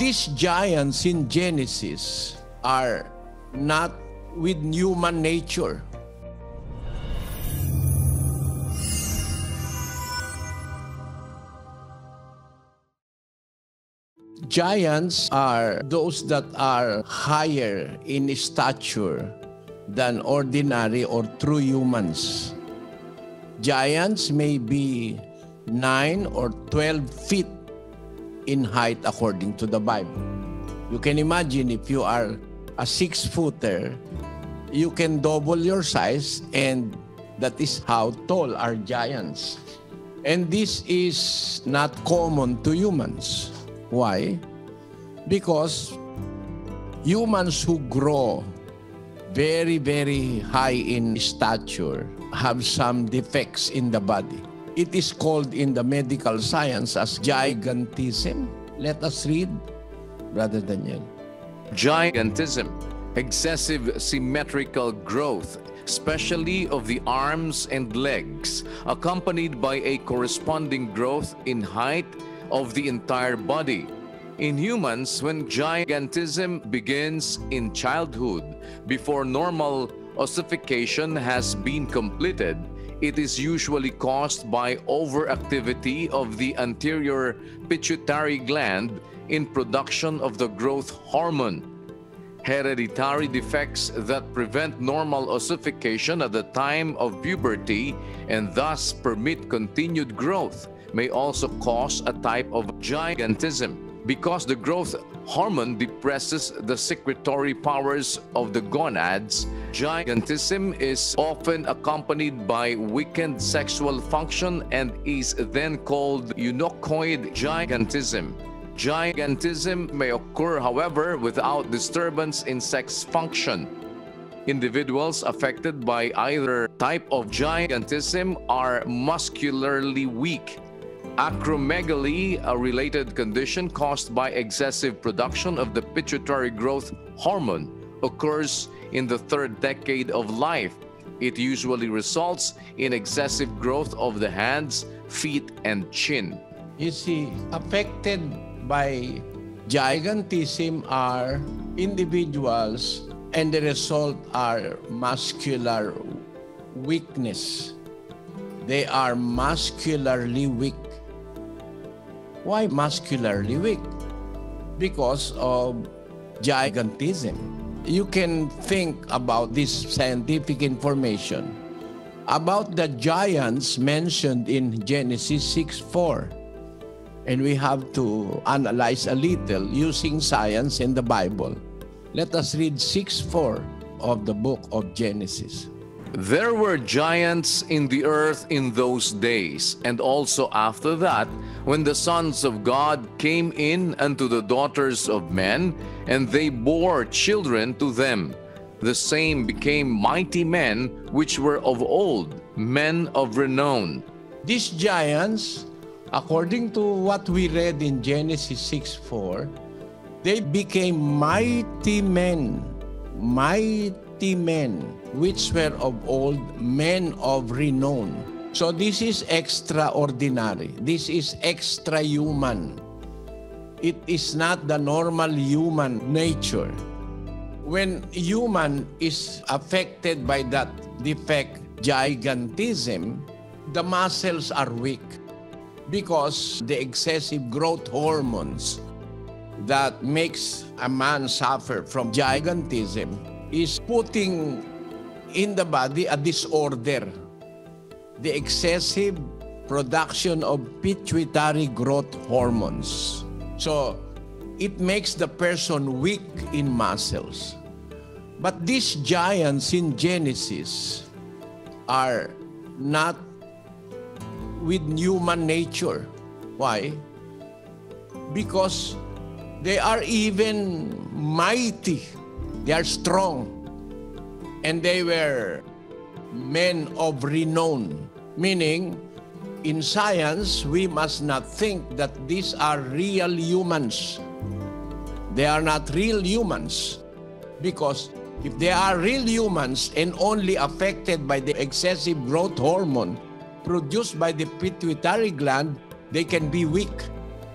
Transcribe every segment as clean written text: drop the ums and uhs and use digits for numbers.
these giants in Genesis are not with human nature. Giants are those that are higher in stature than ordinary or true humans. Giants may be 9 or 12 feet in height according to the Bible. You can imagine if you are a 6-footer, you can double your size, and that is how tall are giants. And this is not common to humans. Why? Because humans who grow very, very high in stature have some defects in the body. It is called in the medical science as gigantism. Let us read, Brother Daniel. Gigantism, excessive symmetrical growth, especially of the arms and legs, accompanied by a corresponding growth in height of the entire body. In humans, when gigantism begins in childhood, before normal ossification has been completed, it is usually caused by overactivity of the anterior pituitary gland in production of the growth hormone. Hereditary defects that prevent normal ossification at the time of puberty and thus permit continued growth may also cause a type of gigantism. Because the growth hormone depresses the secretory powers of the gonads, gigantism is often accompanied by weakened sexual function and is then called eunuchoid gigantism. Gigantism may occur, however, without disturbance in sex function. Individuals affected by either type of gigantism are muscularly weak. Acromegaly, a related condition caused by excessive production of the pituitary growth hormone, occurs in the 3rd decade of life. It usually results in excessive growth of the hands, feet, and chin. You see, affected by gigantism are individuals, and the result are muscular weakness. They are muscularly weak. Why muscularly weak? Because of gigantism. You can think about this scientific information about the giants mentioned in Genesis 6:4. And we have to analyze a little using science and the Bible. Let us read 6:4 of the book of Genesis. There were giants in the earth in those days, and also after that, when the sons of God came in unto the daughters of men, and they bore children to them. The same became mighty men, which were of old, men of renown. These giants, according to what we read in Genesis 6:4, they became mighty men, which were of old, men of renown. So this is extraordinary. This is extra-human. It is not the normal human nature. When human is affected by that defect, gigantism, the muscles are weak because the excessive growth hormones that makes a man suffer from gigantism is putting in the body a disorder. The excessive production of pituitary growth hormones. So, it makes the person weak in muscles. But these giants in Genesis are not with human nature. Why? Because they are even mighty. They are strong. And they were men of renown. Meaning, in science, we must not think that these are real humans. They are not real humans. Because if they are real humans and only affected by the excessive growth hormone produced by the pituitary gland, they can be weak.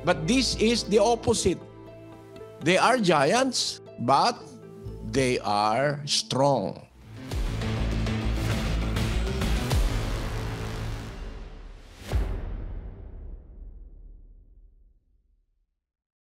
But this is the opposite. They are giants, but they are strong.